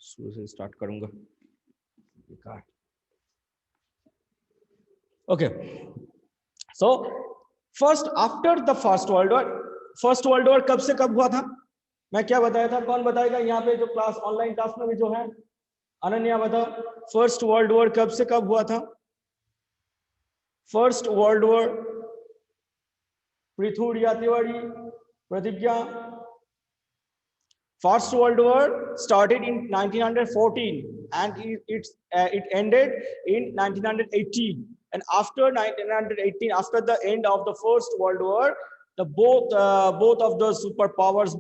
शुरू से स्टार्ट करूंगा। Okay, so first after the first world war, first world war कब से कब हुआ था? मैं क्या बताया था? कौन बताएगा? यहाँ पे जो क्लास ऑनलाइन क्लास में भी जो है, अनन्या बताओ, फर्स्ट वर्ल्ड वॉर कब से कब हुआ था? फर्स्ट वर्ल्ड वॉर, पृथुड़ या तिवारी, प्रतिज्ञा। First World War started in 1914 and it ended in 1918. And after 1918, after the end of the First World War, the both of the superpowers,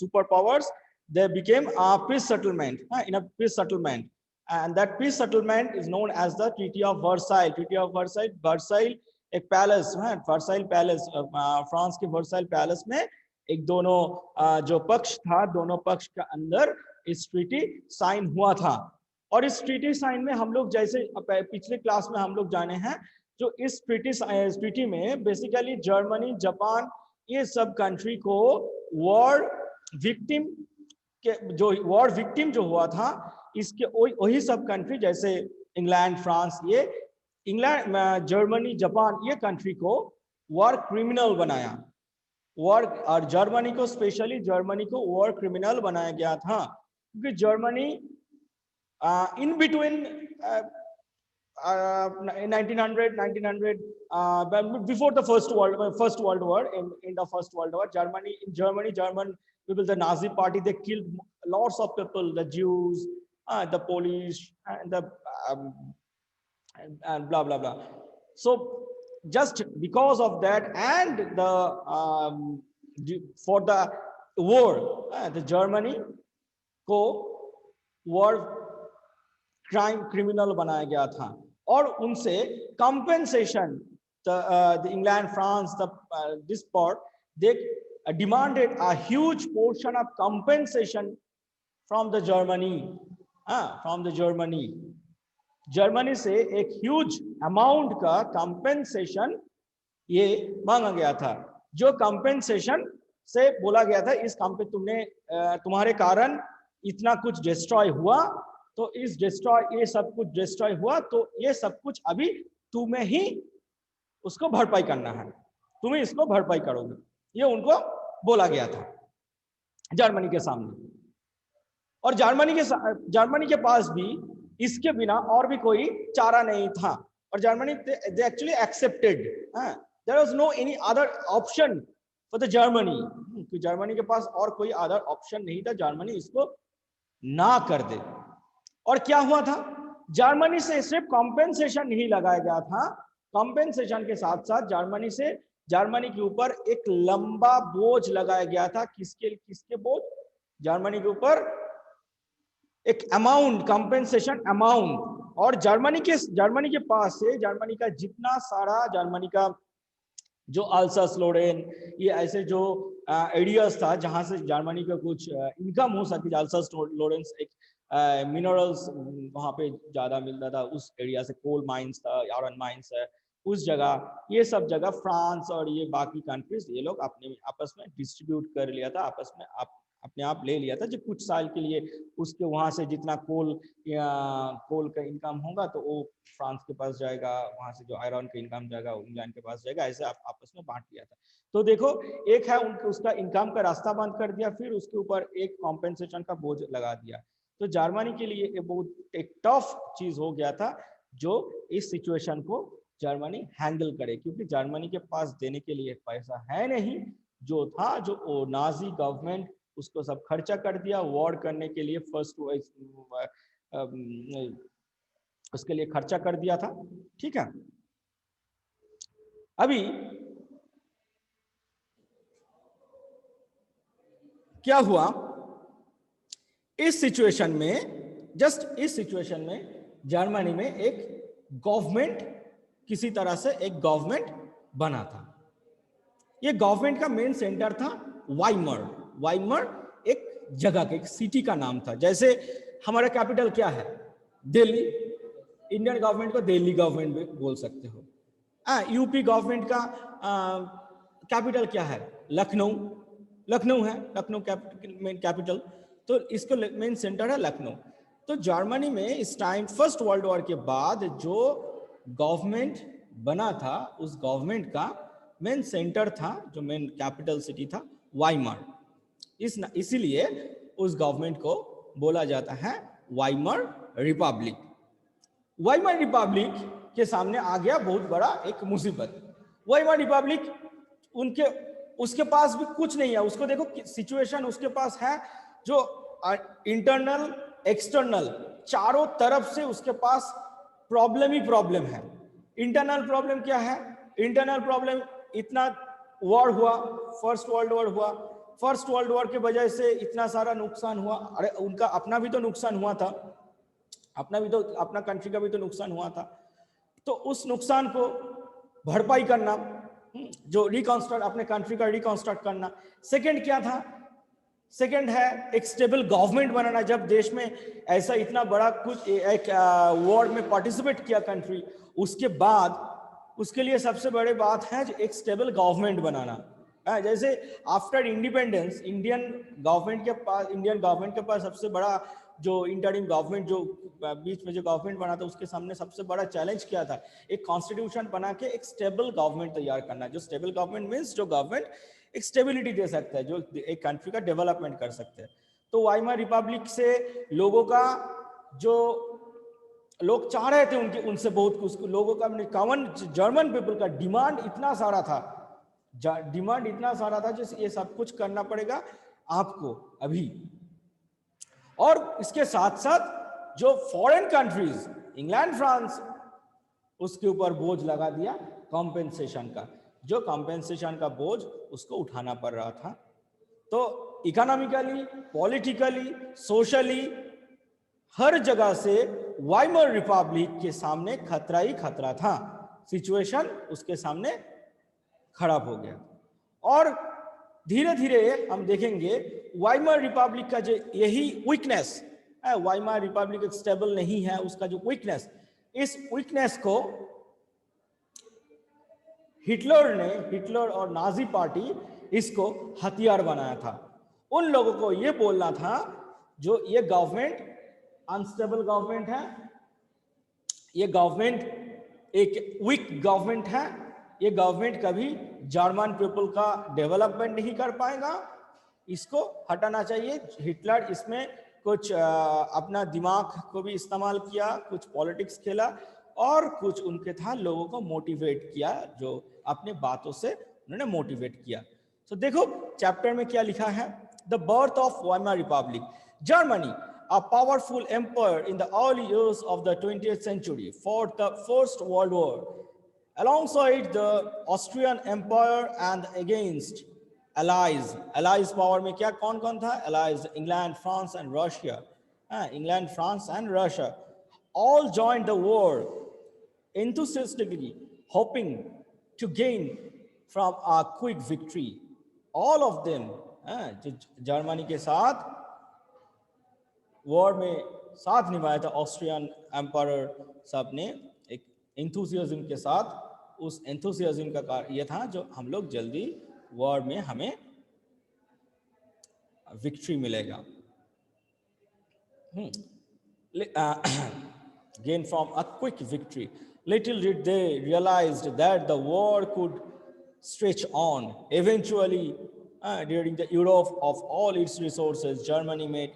superpowers, they became a peace settlement, in a peace settlement, and that peace settlement is known as the Treaty of Versailles. Treaty of Versailles, Versailles एक palace है, Versailles palace, France के Versailles palace में एक दोनों जो पक्ष था, दोनों पक्ष के अंदर इस ट्रीटी साइन हुआ था। और इस ट्रीटी साइन में हम लोग, जैसे पिछले क्लास में हम लोग जाने हैं, जो इस ट्रीटी में बेसिकली जर्मनी, जापान, ये सब कंट्री को वॉर विक्टिम जो हुआ था, इसके वही सब कंट्री जैसे इंग्लैंड, फ्रांस, ये इंग्लैंड, जर्मनी, जापान, ये कंट्री को वॉर क्रिमिनल बनाया। वॉर, और जर्मनी को, स्पेशली जर्मनी को वॉर क्रिमिनल बनाया गया था, क्योंकि Germany in between 1900 before the first world war, in the first world war, German people, the Nazi party, they killed lots of people, the Jews, the Polish, and the and blah blah blah. So just because of that, and the for the war, the Germany को war crime criminal बनाया गया था, और उनसे compensation, the England, France, this part, they demanded a huge portion of compensation from the Germany, Germany से एक huge amount का compensation ये मांगा गया था, जो कंपेंसेशन से बोला गया था, इस तुम्हारे कारण इतना कुछ डिस्ट्रॉय हुआ, तो ये सब कुछ डिस्ट्रॉय हुआ, तो ये सब कुछ अभी तुम्हें ही उसको भरपाई करना है, तुम्हें इसको भरपाई करोगे, ये उनको बोला गया था जर्मनी के सामने। और जर्मनी के पास भी इसके बिना और भी कोई चारा नहीं था, और Germany they actually accepted, there was no any other option for the Germany, कि जर्मनी के पास और कोई अदर ऑप्शन नहीं था, जर्मनी इसको ना कर दे। और क्या हुआ था? जर्मनी से सिर्फ कॉम्पेंसेशन नहीं लगाया गया था, कॉम्पेंसेशन के साथ साथ जर्मनी के ऊपर एक लंबा बोझ लगाया गया था। किसके बोझ? जर्मनी के ऊपर एक अमाउंट, कंपेंसेशन अमाउंट। और जर्मनी के पास से जर्मनी का जितना सारा, जर्मनी का जो अल्सास लोरेन, ये ऐसे जो एरियाज था जहां से जर्मनी का कुछ इनकम हो सके, अल्सास लोरेन एक मिनरल्स वहां पे ज्यादा मिलता था, उस एरिया से कोल माइंस था, आयरन माइंस है, उस जगह, ये सब जगह फ्रांस और ये बाकी कंट्रीज, ये लोग अपने आपस में डिस्ट्रीब्यूट कर लिया था, आपस में अपने आप ले लिया था, जब कुछ साल के लिए उसके वहां से जितना कोल का इनकम होगा तो वो फ्रांस के पास जाएगा, वहां से जो आयरन का इनकम जाएगा इंग्लैंड के पास जाएगा, ऐसे आपस में बांट लिया था। तो देखो, एक है उसका इनकम का रास्ता बंद कर दिया, फिर उसके ऊपर एक कॉम्पेंसेशन का बोझ लगा दिया। तो जर्मनी के लिए ये बहुत एक टफ चीज हो गया था, जो इस सिचुएशन को जर्मनी हैंडल करे, क्योंकि जर्मनी के पास देने के लिए पैसा है नहीं, जो था, जो नाजी गवर्नमेंट उसको सब खर्चा कर दिया वॉर करने के लिए, उसके लिए खर्चा कर दिया था। ठीक है, अभी क्या हुआ इस सिचुएशन में, इस सिचुएशन में जर्मनी में एक गवर्नमेंट, किसी तरह से एक गवर्नमेंट बना था। ये गवर्नमेंट का मेन सेंटर था वाइमर एक जगह का, एक सिटी का नाम था। जैसे हमारा कैपिटल क्या है? दिल्ली, इंडियन गवर्नमेंट को दिल्ली गवर्नमेंट भी बोल सकते हो। यूपी गवर्नमेंट का कैपिटल क्या है? लखनऊ है, लखनऊ कैपिटल। तो इसको मेन सेंटर है लखनऊ। तो जर्मनी में इस टाइम फर्स्ट वर्ल्ड वॉर के बाद जो गवर्नमेंट बना था, उस गवर्नमेंट का मेन सेंटर था, जो मेन कैपिटल सिटी था वाइमर। इसीलिए उस गवर्नमेंट को बोला जाता है वाइमर रिपब्लिक। वाइमर रिपब्लिक के सामने आ गया बहुत बड़ा एक मुसीबत। वाइमर रिपब्लिक उनके उसके पास भी कुछ नहीं है। उसको देखो सिचुएशन उसके पास है जो इंटरनल एक्सटर्नल चारों तरफ से उसके पास प्रॉब्लम ही प्रॉब्लम है। इंटरनल प्रॉब्लम क्या है? इंटरनल प्रॉब्लम, इतना वॉर हुआ, फर्स्ट वर्ल्ड वॉर हुआ, फर्स्ट वर्ल्ड वॉर के वजह से इतना सारा नुकसान हुआ। अरे उनका अपना भी तो नुकसान हुआ था, अपना कंट्री का भी तो नुकसान हुआ था। तो उस नुकसान को भरपाई करना, जो रिकॉन्स्ट्रक्ट, अपने कंट्री का रिकॉन्स्ट्रक्ट करना। सेकंड क्या था? सेकंड है एक स्टेबल गवर्नमेंट बनाना। जब देश में ऐसा इतना बड़ा कुछ एक वॉर में पार्टिसिपेट किया कंट्री, उसके बाद उसके लिए सबसे बड़ी बात है एक स्टेबल गवर्नमेंट बनाना। जैसे आफ्टर इंडिपेंडेंस इंडियन गवर्नमेंट के पास सबसे बड़ा जो इंटरिम गवर्नमेंट, जो बीच में जो गवर्नमेंट बना था, उसके सामने सबसे बड़ा चैलेंज क्या था? एक कॉन्स्टिट्यूशन बना के एक स्टेबल गवर्नमेंट तैयार करना। जो स्टेबल गवर्नमेंट मीन्स जो गवर्नमेंट एक स्टेबिलिटी दे सकता है, जो एक कंट्री का डेवलपमेंट कर सकते हैं। तो वाइमर रिपब्लिक से लोगों का, जो लोग चाह रहे थे उनसे बहुत कुछ, लोगों का कॉमन जर्मन पीपल का डिमांड इतना सारा था, जैसे ये सब कुछ करना पड़ेगा आपको अभी। और इसके साथ साथ जो फॉरेन कंट्रीज, इंग्लैंड, फ्रांस, उसके ऊपर बोझ लगा दिया कॉम्पेंसेशन का। जो कॉम्पेंसेशन का बोझ उसको उठाना पड़ रहा था। तो इकोनॉमिकली, पॉलिटिकली, सोशली, हर जगह से वाइमर रिपब्लिक के सामने खतरा ही खतरा था। सिचुएशन उसके सामने खराब हो गया। और धीरे धीरे हम देखेंगे वाइमर रिपब्लिक का जो यही वीकनेस है, वाइमर रिपब्लिक एक स्टेबल नहीं है, उसका जो वीकनेस, इस वीकनेस को हिटलर और नाजी पार्टी इसको हथियार बनाया था। उन लोगों को ये बोलना था जो ये गवर्नमेंट अनस्टेबल गवर्नमेंट है, ये गवर्नमेंट एक वीक गवर्नमेंट है, ये गवर्नमेंट कभी जर्मन पीपल का डेवलपमेंट नहीं कर पाएगा, इसको हटाना चाहिए। हिटलर इसमें कुछ अपना दिमाग को भी इस्तेमाल किया, कुछ पॉलिटिक्स खेला, और कुछ उनके था लोगों को मोटिवेट किया, जो अपने बातों से उन्होंने मोटिवेट किया। तो देखो चैप्टर में क्या लिखा है। The birth of Weimar Republic. Germany, a powerful empire in the early years of the 20th century, fought the First World War alongside the Austrian Empire and against allies. Allies power में क्या कौन कौन था? Allies, England, France and Russia. England, France and Russia all joined the war enthusiastically, hoping to gain from a quick victory. All of them, Germany के साथ war में साथ निभाया था ऑस्ट्रियन एम्पायर सब ने, एक एंथुसियाज्म के साथ। उस एंथुसियाज्म का कारण यह था जो हम लोग जल्दी वॉर में हमें विक्ट्री मिलेगा। Gain from a quick victory. Little did they realized that the war could stretch on. Eventually, during the era of all its resources, Germany made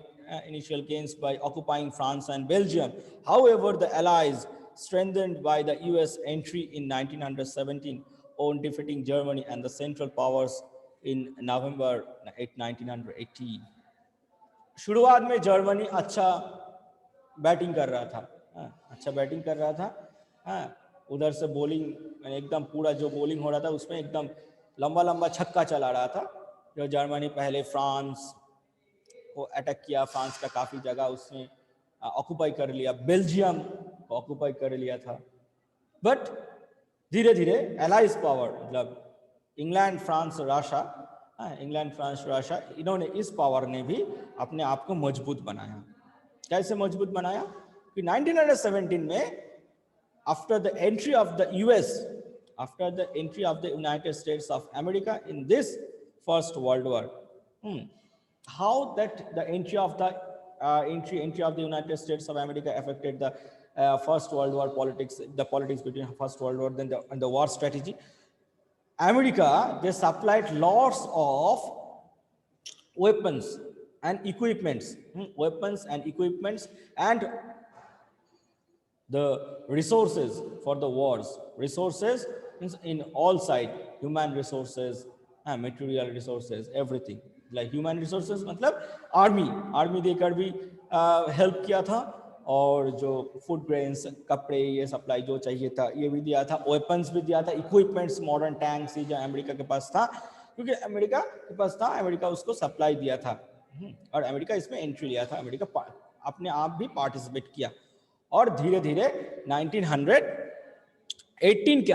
initial gains by occupying France and Belgium. However, the Allies, strengthened by the US entry in 1917, on defeating Germany and the Central Powers in November 1918. शुरुआत में Germany अच्छा batting कर रहा था, उधर से bowling एकदम पूरा जो बॉलिंग हो रहा था उसमें एकदम लंबा लंबा छक्का चला रहा था। जो जर्मनी पहले फ्रांस को अटैक किया, फ्रांस का काफ़ी जगह उसने ऑक्यूपाई कर लिया, बेल्जियम को ऑक्यूपाई कर लिया था। बट धीरे धीरे एलाइज पावर, मतलब इंग्लैंड, फ्रांस, रशिया, इन्होंने, इस पावर ने भी अपने आप को मजबूत बनाया। कैसे मजबूत बनाया कि 1917 में after the entry of the United states of America in this first world war, how that the entry of the United States of America affected the First World War politics, the politics between First World War, then the war strategy. America, they supplied lots of weapons and equipments, and the resources for the wars. Resources means in all side, human resources, material resources, everything. Like human resources मतलब army देकर भी help किया था, और जो food grains, कपड़े, ये supply जो चाहिए था ये भी दिया था, वेपन्स भी दिया था, इक्विपमेंट्स, मॉडर्न टैंक्स, जो अमेरिका के पास था, क्योंकि अमेरिका के पास था, अमेरिका उसको सप्लाई दिया था, और अमेरिका इसमें एंट्री लिया था, अमेरिका अपने आप भी पार्टिसिपेट किया। और धीरे धीरे 1918 के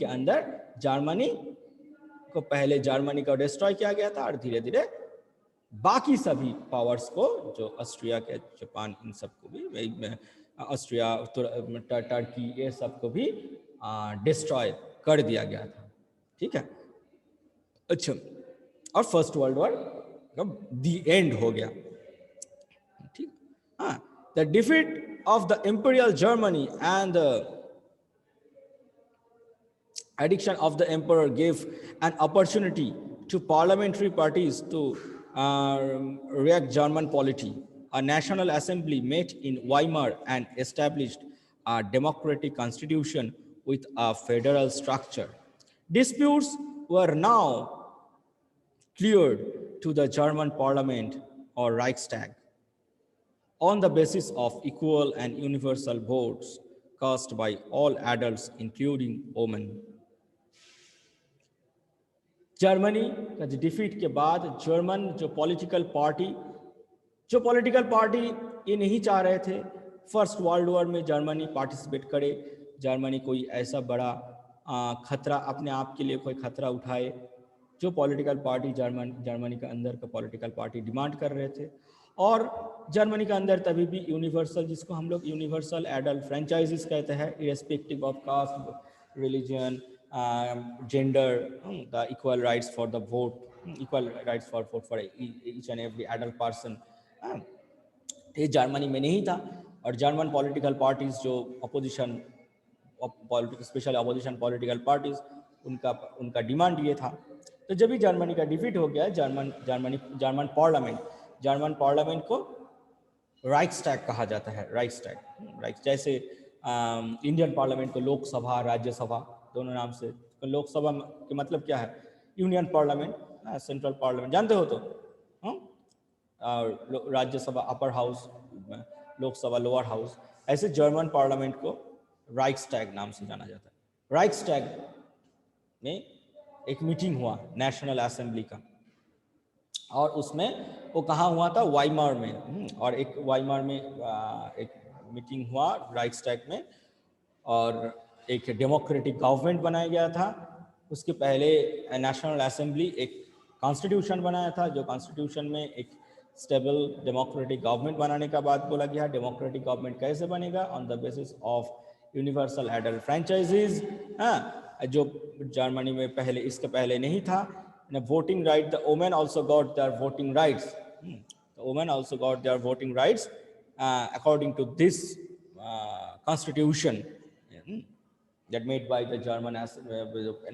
अंदर जर्मनी को, पहले जर्मनी को डिस्ट्रॉय किया गया था, और धीरे धीरे बाकी सभी पावर्स को, जो ऑस्ट्रिया के, जापान, इन सबको भी, ऑस्ट्रिया, टर्की, ये सबको भी डिस्ट्रॉय कर दिया गया था। ठीक है, अच्छा, और first world war the and हो गया। ठीक, हाँ, the defeat of the Imperial Germany and the addiction of the emperor gave an opportunity to parliamentary parties to react German polity. A national assembly met in Weimar and established a democratic constitution with a federal structure. Disputes were now cleared to the German parliament or Reichstag on the basis of equal and universal votes cast by all adults, including women. Germany का defeat के बाद German जो political party ये नहीं चाह रहे थे first world war में जर्मनी पार्टिसिपेट करे, जर्मनी कोई ऐसा बड़ा खतरा, अपने आप के लिए कोई खतरा उठाए, जो पॉलिटिकल पार्टी जर्मनी के अंदर का पॉलिटिकल पार्टी डिमांड कर रहे थे। और जर्मनी के अंदर तभी भी यूनिवर्सल, जिसको हम लोग यूनिवर्सल एडल्ट फ्रेंचाइजीज कहते हैं, irrespective of caste, religion, gender, the equal rights for the vote, equal rights for vote for each and every adult person, ये जर्मनी में नहीं था। और जर्मन पॉलिटिकल पार्टीज जो opposition, special opposition political parties, उनका demand ये था। तो जब भी जर्मनी का डिफीट हो गया, जर्मन पार्लियामेंट को राइक्सटैग कहा जाता है। राइक्सटैग जैसे इंडियन पार्लियामेंट को लोकसभा, राज्यसभा दोनों नाम से। तो लोकसभा के मतलब क्या है? यूनियन पार्लियामेंट, सेंट्रल पार्लियामेंट, जानते हो तो। Rajya Sabha upper house, Lok Sabha lower house. ऐसे जर्मन पार्लियामेंट को राइक्सटैग नाम से जाना जाता है। राइक्सटैग में एक मीटिंग हुआ नेशनल असेंबली का, और उसमें वो कहाँ हुआ था? वाइमार में। और एक वाइमार में एक मीटिंग हुआ राइक्सटैग में, और एक डेमोक्रेटिक गवर्नमेंट बनाया गया था। उसके पहले नेशनल असेंबली एक कॉन्स्टिट्यूशन बनाया था, जो कॉन्स्टिट्यूशन में एक स्टेबल डेमोक्रेटिक गवर्नमेंट बनाने का बात बोला गया। डेमोक्रेटिक गवर्नमेंट कैसे बनेगा? On the basis of universal adult franchises, जो जर्मनी में पहले, इसके पहले नहीं था। Voting right, the women also got their voting rights. The women also got their voting rights according to this constitution that made by the German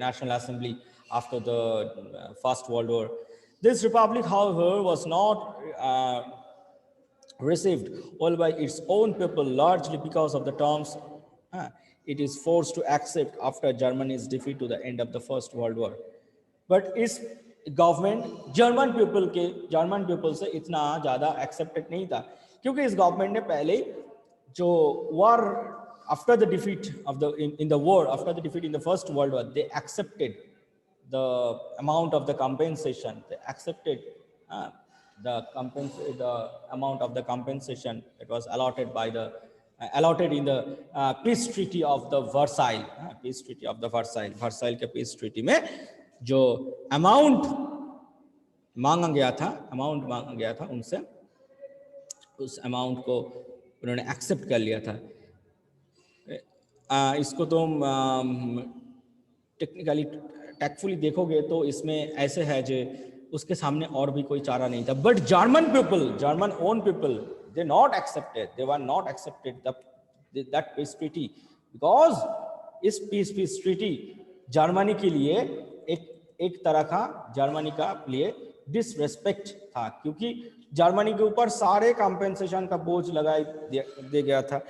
National Assembly after the First World War. This republic, however, was not received well by its own people, largely because of the terms it is forced to accept after Germany's defeat to the end of the First World War. But इस government German people से इतना ज़्यादा accepted नहीं था, क्योंकि इस government ने पहले जो war after the defeat of the in the war, after the defeat in the first world war, they accepted the amount of the compensation, they accepted the amount of the compensation that was allotted by the allotted in the peace treaty of the Versailles, peace treaty of the Versailles के peace treaty में जो amount मांगा गया था उनसे, उस amount को उन्होंने एक्सेप्ट कर लिया था। इसको तुम टेक्निकली टैक्टफुली देखोगे तो इसमें ऐसे है जो उसके सामने और भी कोई चारा नहीं था. But German people, German own people, they not accepted, they were not accepted that peace treaty, because इस पीस ट्रीटी जर्मनी के लिए एक तरह का, जर्मनी का लिए डिसरेस्पेक्ट था, क्योंकि जर्मनी के ऊपर सारे कॉम्पेंसेशन का बोझ लगाई दे गया था.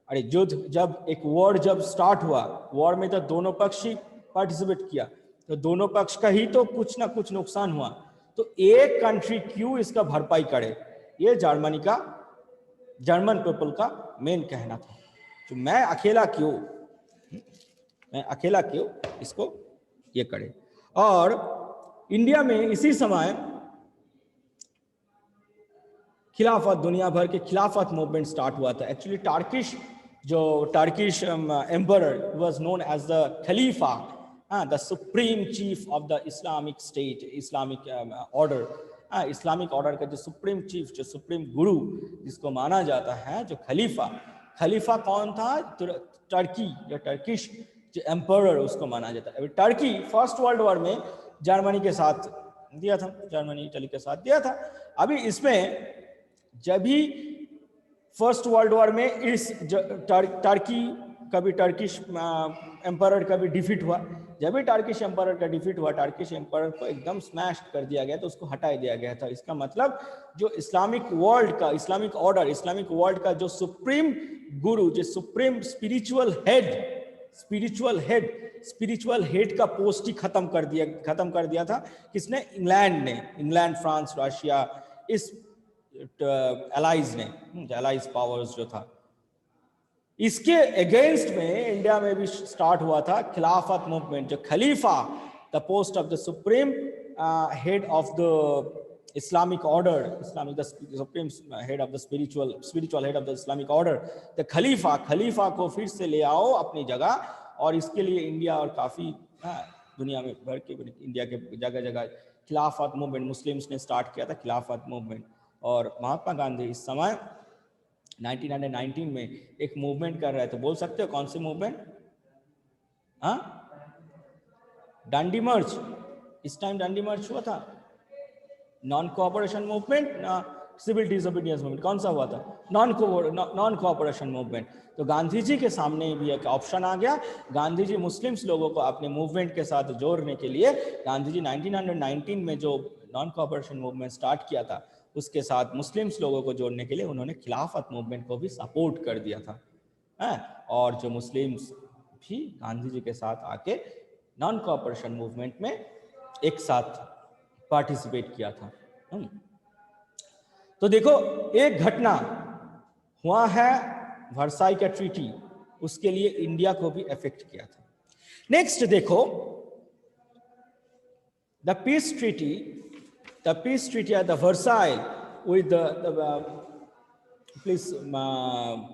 अरे युद्ध जब, एक वॉर जब स्टार्ट हुआ, वॉर में तो दोनों पक्ष ही पार्टिसिपेट किया, तो दोनों पक्ष का ही तो कुछ ना कुछ नुकसान हुआ. तो एक कंट्री क्यों इसका भरपाई करे, ये जर्मनी का, जर्मन पीपल का मेन कहना था. तो मैं अकेला क्यों इसको ये करे. और इंडिया में इसी समय खिलाफत, दुनिया भर के खिलाफत मूवमेंट स्टार्ट हुआ था. Actually Turkish emperor was known as the खलीफा, the supreme chief of the Islamic state, Islamic order, Islamic order का जो सुप्रीम चीफ, जो सुप्रीम गुरु जिसको माना जाता है, जो खलीफा कौन था? टर्की, जो टर्किश जो एम्परर, उसको माना जाता है. टर्की फर्स्ट वर्ल्ड वॉर में जर्मनी के साथ दिया था, जर्मनी इटली के साथ दिया था. अभी इसमें जब भी फर्स्ट वर्ल्ड वॉर में इस टर्की का भी, टर्किश एम्परर का भी डिफीट हुआ. जब भी टर्किश एम्परर का डिफीट हुआ, टर्किश एम्परर को एकदम स्मैश कर दिया गया, तो उसको हटा दिया गया था. इसका मतलब जो इस्लामिक वर्ल्ड का, इस्लामिक ऑर्डर, इस्लामिक वर्ल्ड का जो सुप्रीम गुरु, जो सुप्रीम स्पिरिचुअल हेड का पोस्ट ही खत्म कर दिया था. किसने? इंग्लैंड ने. इंग्लैंड, फ्रांस, रशिया, इस एलाइज ने, एलाइज पावर्स जो था, इसके अगेंस्ट में इंडिया में भी स्टार्ट हुआ था खिलाफत मूवमेंट. जो खलीफा, the post of the supreme head of the Islamic order, the supreme head of the spiritual head of the Islamic order, the खलीफा को फिर से ले आओ अपनी जगह. और इसके लिए इंडिया और काफ़ी दुनिया में भर के, इंडिया के जगह जगह खिलाफत मूवमेंट मुस्लिम्स ने स्टार्ट किया था, खिलाफत मूवमेंट. और महात्मा गांधी इस समय 1919 में एक मूवमेंट कर रहे थे. बोल सकते हो कौन सी मूवमेंट? डांडी मार्च. इस टाइम डांडी मार्च हुआ था. Non cooperation movement, civil disobedience movement, कौन सा हुआ था? Non cooperation movement. तो गांधी जी के सामने भी एक ऑप्शन आ गया. गांधी जी मुस्लिम्स लोगों को अपने मूवमेंट के साथ जोड़ने के लिए, गांधी जी 1919 में जो नॉन कोऑपरेशन मूवमेंट स्टार्ट किया था, उसके साथ मुस्लिम्स लोगों को जोड़ने के लिए उन्होंने खिलाफत मूवमेंट को भी सपोर्ट कर दिया था. और जो मुस्लिम्स भी गांधी जी के साथ आके नॉन कोऑपरेशन मूवमेंट में एक साथ पार्टिसिपेट किया था. तो देखो, एक घटना हुआ है वर्साई का ट्रीटी, उसके लिए इंडिया को भी इफेक्ट किया था. नेक्स्ट देखो, the peace treaty at the Versailles with please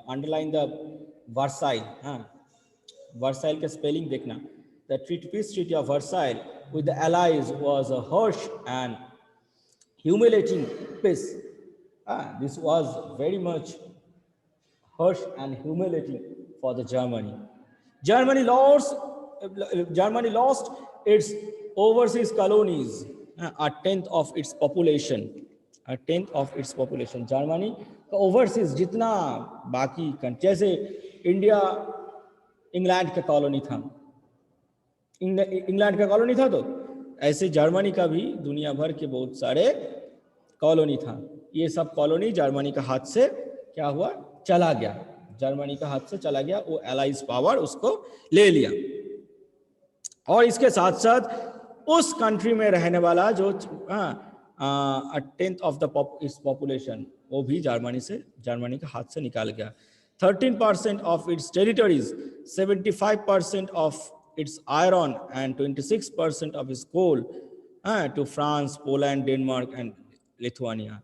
underline the Versailles. Versailles का spelling देखना. The peace treaty of Versailles with the Allies was a harsh and humiliating peace. This was very much harsh and humiliating for the Germany. Germany lost its overseas colonies, a tenth of its population. Germany का overseas जितना बाकी, जैसे India England का colony था, तो ऐसे Germany का भी दुनिया भर के बहुत सारे कॉलोनी था. ये सब कॉलोनी जर्मनी का हाथ से क्या हुआ? चला गया. जर्मनी का हाथ से चला गया, वो एलाइज पावर उसको ले लिया. और इसके साथ साथ उस कंट्री में रहने वाला जो tenth of the its population, वो भी जर्मनी के हाथ से निकाल गया. 13% of its territories, 75% of its iron and 26% of its coal to France, Poland, Denmark and Lithuania.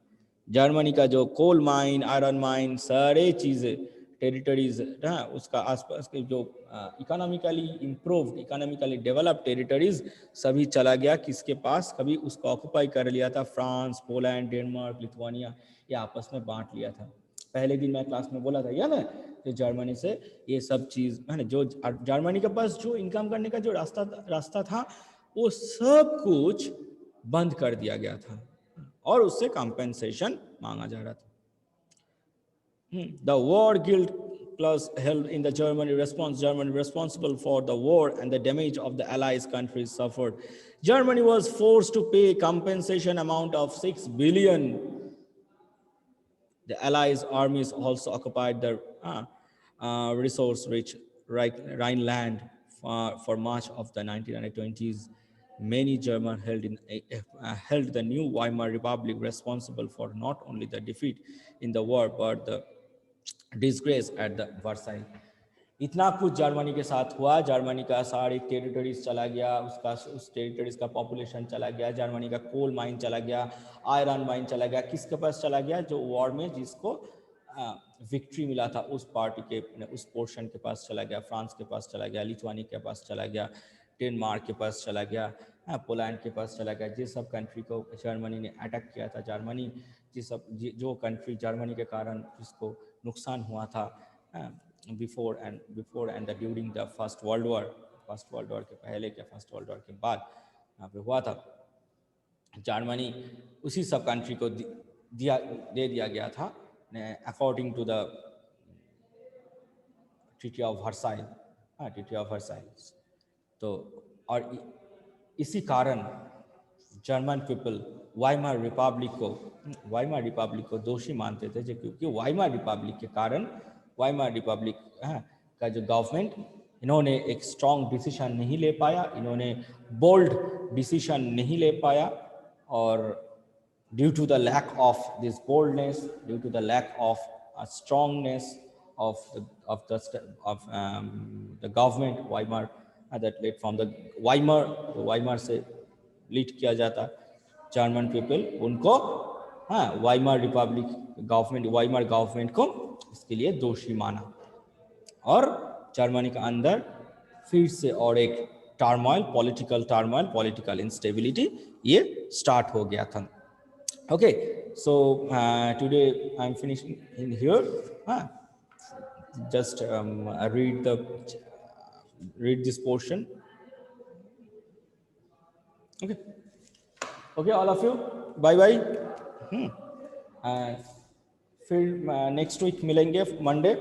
Germany का जो कोल माइन, आयरन माइन, सारे चीज़ें, टेरिटरीज, उसका आसपास के जो economically improved, economically developed territories सभी चला गया किसके पास? कभी उसको ऑक्युपाई कर लिया था फ्रांस, पोलैंड, डेनमार्क, लिथुआनिया, ये आपस में बांट लिया था. पहले दिन मैं क्लास में बोला था, याद है? तो जर्मनी से ये सब चीज़ है ना, जो जर्मनी के पास जो इनकम करने का जो रास्ता था, वो सब कुछ बंद कर दिया गया था और उससे कंपेंसेशन मांगा जा रहा था। The war guilt plus held in the Germany responsible for the war and the damage of the Allies countries suffered. Germany was forced to pay compensation amount of 6 billion. The Allies armies also occupied the resource-rich Rhineland for much of the 1920s. Many Germans held the new Weimar Republic responsible for not only the defeat in the war but the disgrace at the Versailles. इतना कुछ Germany के साथ हुआ, Germany का सारे territories चला गया, उसका उस टेरिटरीज का पॉपुलेशन चला गया, जर्मनी का कोल माइन चला गया, आयरन माइन चला गया, किसके पास चला गया? जो वॉर में जिसको विक्ट्री मिला था उस पार्टी के, उस पोर्शन के पास चला गया, फ्रांस के पास चला गया, लिथुआनी के पास चला गया, डेनमार्क के पास चला गया, पोलैंड के पास चला गया। जिस सब कंट्री को जर्मनी ने अटैक किया था, जर्मनी जो कंट्री जर्मनी के कारण जिसको नुकसान हुआ था before and during the first world war के पहले क्या फर्स्ट वर्ल्ड वॉर के बाद यहाँ पे हुआ था, जर्मनी उसी सब कंट्री को दे दिया गया था according to the treaty of Versailles. तो और इसी कारण जर्मन पीपल वाइमार रिपब्लिक को दोषी मानते थे, क्योंकि वाइमार रिपब्लिक के कारण वाइमार रिपब्लिक का जो गवर्नमेंट, इन्होंने एक स्ट्रॉन्ग डिसीजन नहीं ले पाया, इन्होंने बोल्ड डिसीजन नहीं ले पाया, और due to the lack of this boldness, due to the lack of strongness of the government Weimar that led from the Weimar से लीड किया जाता जर्मन पीपल, उनको वाइमार रिपब्लिक वाइमार गवर्नमेंट को इसके लिए दोषी माना, और जर्मनी के अंदर फिर से और एक पॉलिटिकल इंस्टेबिलिटी ये स्टार्ट हो गया था। Okay, so today I am finishing in here. Just read this portion. Okay, all of you, bye bye. फिर नेक्स्ट वीक मिलेंगे मंडे।